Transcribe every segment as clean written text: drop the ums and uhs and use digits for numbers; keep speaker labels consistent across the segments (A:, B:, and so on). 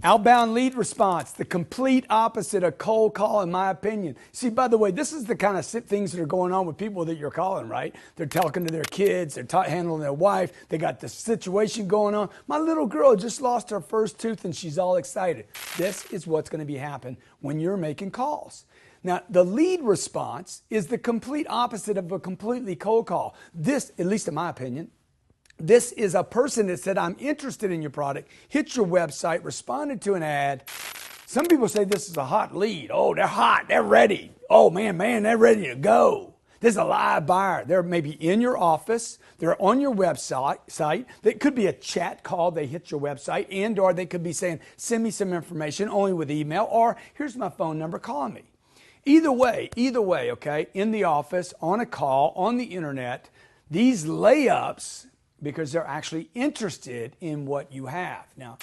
A: Outbound lead response, the complete opposite of cold call, in my opinion. See, by the way, this is the kind of things that are going on with people that you're calling, right? They're talking to their kids, they're handling their wife, they got this situation going on. My little girl just lost her first tooth and she's all excited. This is what's going to be happening when you're making calls. Now, the lead response is the complete opposite of a completely cold call. This, at least in my opinion, this is a person that said, I'm interested in your product, hit your website, responded to an ad. Some people say this is a hot lead. Oh, they're hot, they're ready. Oh man, they're ready to go. This is a live buyer. They're maybe in your office, they're on your website. It could be a chat call, they hit your website, and or they could be saying, send me some information only with email, or here's my phone number, call me. Either way, okay, in the office, on a call, on the internet, these layups, because they're actually interested in what you have. Now,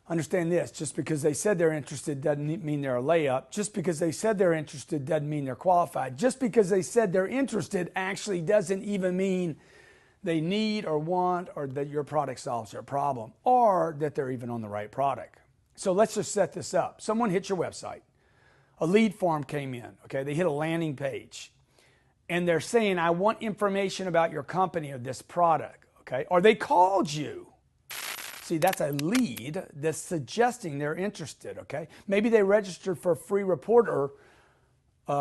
A: understand this, just because they said they're interested doesn't mean they're a layup. Just because they said they're interested doesn't mean they're qualified. Just because they said they're interested actually doesn't even mean they need or want or that your product solves their problem or that they're even on the right product. So let's just set this up. Someone hit your website. A lead form came in, okay? They hit a landing page and they're saying, I want information about your company or this product. Okay, or they called you. See, that's a lead that's suggesting they're interested, okay? Maybe they registered for a free report, or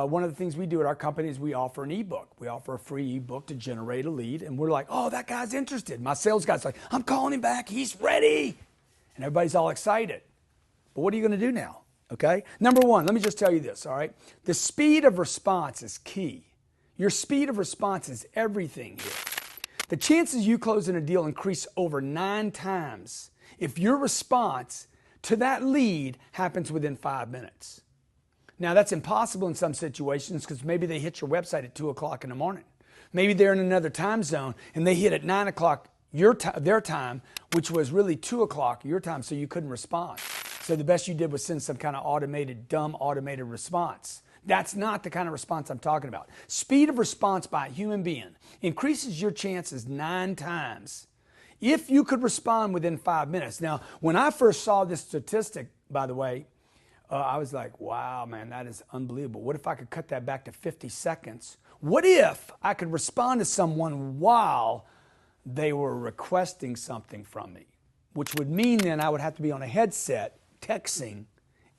A: one of the things we do at our company is we offer an ebook. We offer a free ebook to generate a lead, and we're like, oh, that guy's interested. My sales guy's like, I'm calling him back, he's ready. And everybody's all excited. But what are you gonna do now, okay? Number one, let me just tell you this, all right? The speed of response is key. Your speed of response is everything here. The chances you closing a deal increase over 9 times if your response to that lead happens within 5 minutes. Now, that's impossible in some situations because maybe they hit your website at 2 o'clock in the morning. Maybe they're in another time zone and they hit at 9 o'clock their time, which was really 2 o'clock your time, so you couldn't respond. So the best you did was send some kind of dumb automated response. That's not the kind of response I'm talking about. Speed of response by a human being increases your chances 9 times if you could respond within 5 minutes. Now, when I first saw this statistic, by the way, I was like, wow, man, that is unbelievable. What if I could cut that back to 50 seconds? What if I could respond to someone while they were requesting something from me? Which would mean then I would have to be on a headset texting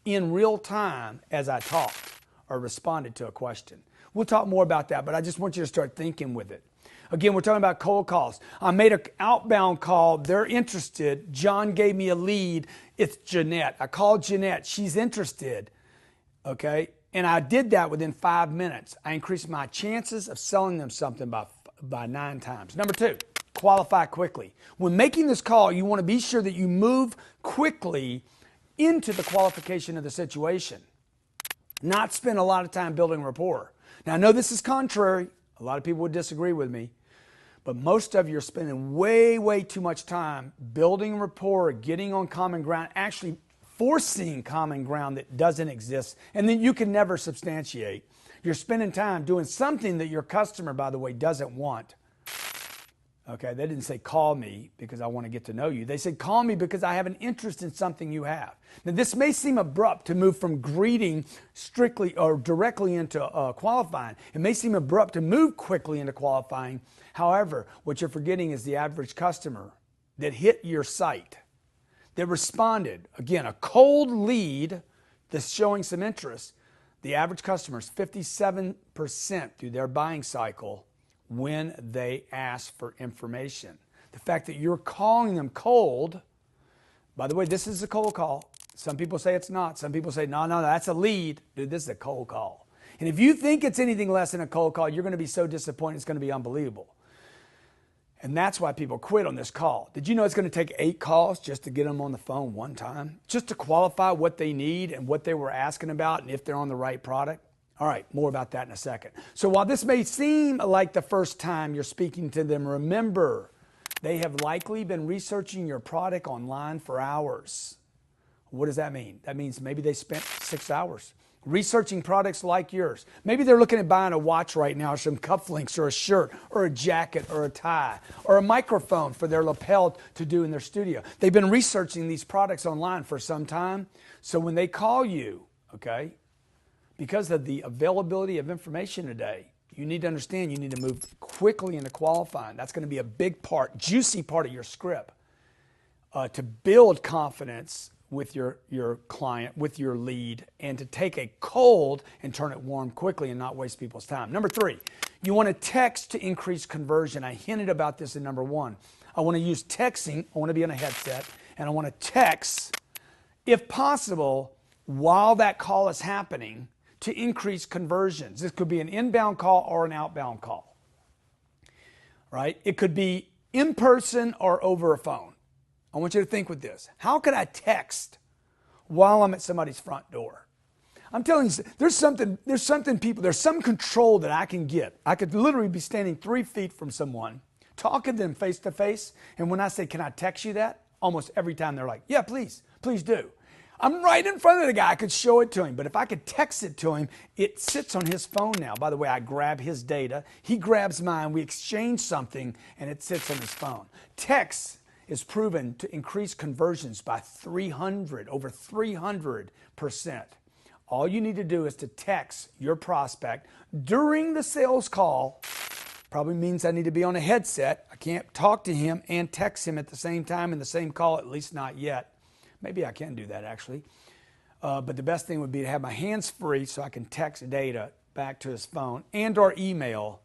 A: in real time as I talked or responded to a question. We'll talk more about that, but I just want you to start thinking with it. Again, we're talking about cold calls. I made an outbound call. They're interested. John gave me a lead. It's Jeanette. I called Jeanette. She's interested. Okay? And I did that within 5 minutes. I increased my chances of selling them something by 9 times. Number 2, qualify quickly. When making this call, you want to be sure that you move quickly into the qualification of the situation. Not spend a lot of time building rapport. Now, I know this is contrary. A lot of people would disagree with me. But most of you are spending way too much time building rapport, getting on common ground, actually forcing common ground that doesn't exist, and then you can never substantiate. You're spending time doing something that your customer, by the way, doesn't want. Okay, they didn't say call me because I want to get to know you. They said call me because I have an interest in something you have. Now, this may seem abrupt to move from greeting strictly or directly into qualifying. It may seem abrupt to move quickly into qualifying. However, what you're forgetting is the average customer that hit your site, that responded. Again, a cold lead that's showing some interest. The average customer is 57% through their buying cycle when they ask for information. The fact that you're calling them cold, by the way, this is a cold call. Some people say it's not. Some people say, no, that's a lead. Dude, this is a cold call. And if you think it's anything less than a cold call, you're going to be so disappointed, it's going to be unbelievable. And that's why people quit on this call. Did you know it's going to take 8 calls just to get them on the phone one time? Just to qualify what they need and what they were asking about and if they're on the right product? All right, more about that in a second. So while this may seem like the first time you're speaking to them, remember, they have likely been researching your product online for hours. What does that mean? That means maybe they spent 6 hours researching products like yours. Maybe they're looking at buying a watch right now, or some cufflinks, or a shirt, or a jacket, or a tie, or a microphone for their lapel to do in their studio. They've been researching these products online for some time. So when they call you, okay, because of the availability of information today, you need to understand you need to move quickly into qualifying. That's going to be a big part, juicy part of your script to build confidence with your client, with your lead, and to take a cold and turn it warm quickly and not waste people's time. Number 3, you want to text to increase conversion. I hinted about this in number 1. I want to use texting. I want to be on a headset, and I want to text, if possible, while that call is happening to increase conversions. This could be an inbound call or an outbound call, right? It could be in person or over a phone. I want you to think with this. How could I text while I'm at somebody's front door? I'm telling you, there's some control that I can get. I could literally be standing 3 feet from someone, talking to them face to face, and when I say, can I text you that? Almost every time they're like, yeah, please do. I'm right in front of the guy. I could show it to him, but if I could text it to him, it sits on his phone now. By the way, I grab his data, he grabs mine, we exchange something, and it sits on his phone. Text is proven to increase conversions by over 300%. All you need to do is to text your prospect during the sales call. Probably means I need to be on a headset. I can't talk to him and text him at the same time in the same call, at least not yet. Maybe I can do that actually. But the best thing would be to have my hands free so I can text data back to his phone and or email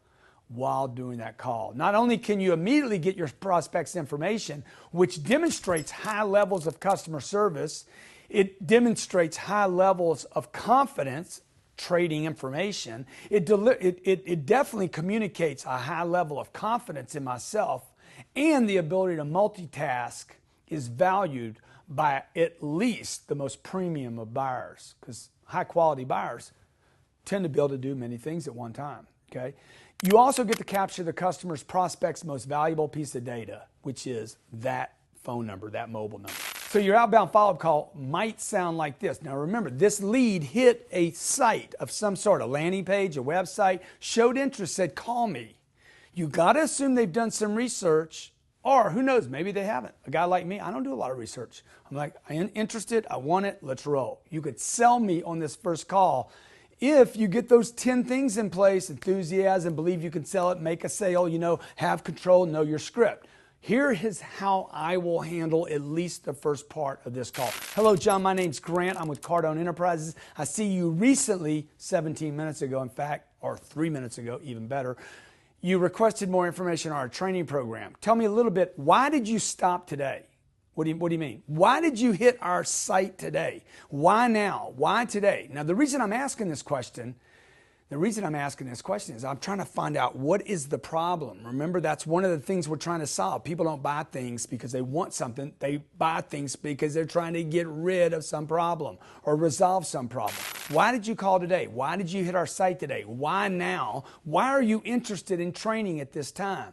A: while doing that call. Not only can you immediately get your prospect's information, which demonstrates high levels of customer service, it demonstrates high levels of confidence trading information. It definitely communicates a high level of confidence in myself, and the ability to multitask is valued by at least the most premium of buyers, because high quality buyers tend to be able to do many things at one time, okay? You also get to capture the customer's prospect's most valuable piece of data, which is that phone number, that mobile number. So your outbound follow-up call might sound like this. Now remember, this lead hit a site of some sort, a landing page, a website, showed interest, said, call me. You got to assume they've done some research, or who knows, maybe they haven't. A guy like me, I don't do a lot of research. I'm like, I'm interested, I want it, let's roll. You could sell me on this first call if you get those 10 things in place: enthusiasm, believe you can sell it, make a sale, have control, know your script. Here is how I will handle at least the first part of this call. Hello, John. My name's Grant. I'm with Cardone Enterprises. I see you recently, 17 minutes ago, in fact, or 3 minutes ago, even better, you requested more information on our training program. Tell me a little bit, why did you stop today? What do you mean? Why did you hit our site today? Why now? Why today? Now, the reason I'm asking this question is I'm trying to find out what is the problem. Remember, that's one of the things we're trying to solve. People don't buy things because they want something. They buy things because they're trying to get rid of some problem or resolve some problem. Why did you call today? Why did you hit our site today? Why now? Why are you interested in training at this time?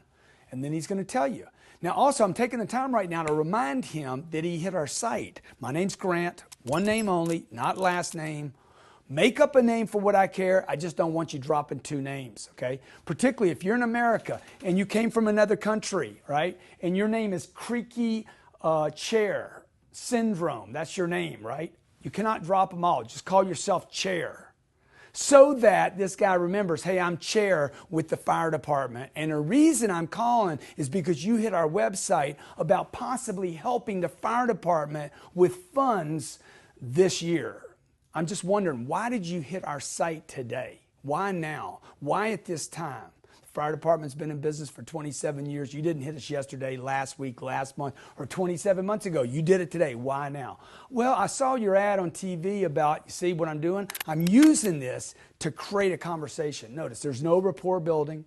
A: And then he's going to tell you. Now, also, I'm taking the time right now to remind him that he hit our site. My name's Grant, one name only, not last name. Make up a name for what I care. I just don't want you dropping 2 names, okay? Particularly if you're in America and you came from another country, right? And your name is Creaky Chair Syndrome. That's your name, right? You cannot drop them all. Just call yourself Chair, so that this guy remembers, hey, I'm Chair with the fire department. And the reason I'm calling is because you hit our website about possibly helping the fire department with funds this year. I'm just wondering, why did you hit our site today? Why now? Why at this time? The fire department's been in business for 27 years. You didn't hit us yesterday, last week, last month, or 27 months ago. You did it today. Why now? Well, I saw your ad on TV about, you see what I'm doing? I'm using this to create a conversation. Notice, there's no rapport building.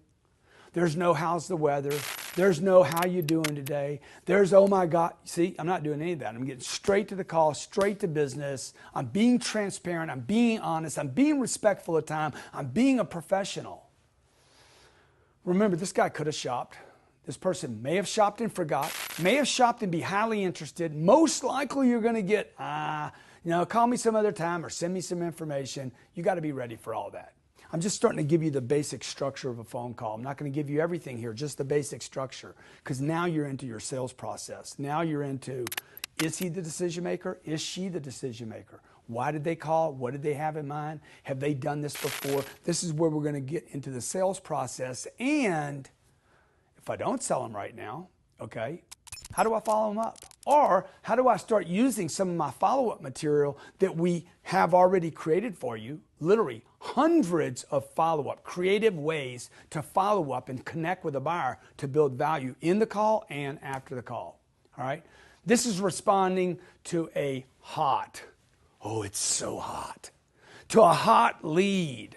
A: There's no how's the weather. There's no how you doing today. There's oh my God. See, I'm not doing any of that. I'm getting straight to the call, straight to business. I'm being transparent. I'm being honest. I'm being respectful of time. I'm being a professional. Remember, this guy could have shopped. This person may have shopped and forgot, may have shopped and be highly interested. Most likely you're going to get, Call me some other time or send me some information. You got to be ready for all that. I'm just starting to give you the basic structure of a phone call. I'm not going to give you everything here, just the basic structure, because now you're into your sales process. Now you're into, is he the decision maker? Is she the decision maker? Why did they call? What did they have in mind? Have they done this before? This is where we're going to get into the sales process. And if I don't sell them right now, okay, how do I follow them up? Or how do I start using some of my follow-up material that we have already created for you? Literally hundreds of follow-up, creative ways to follow up and connect with a buyer to build value in the call and after the call. All right? This is responding to a hot, oh, it's so hot, to a hot lead.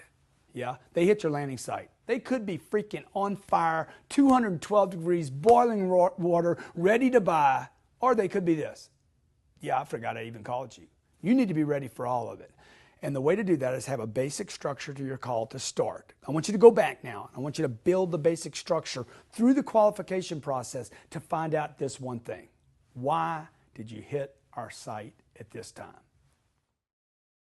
A: Yeah, they hit your landing site. They could be freaking on fire, 212 degrees, boiling water, ready to buy, or they could be this. Yeah, I forgot I even called you. You need to be ready for all of it. And the way to do that is have a basic structure to your call to start. I want you to go back now. I want you to build the basic structure through the qualification process to find out this one thing. Why did you hit our site at this time?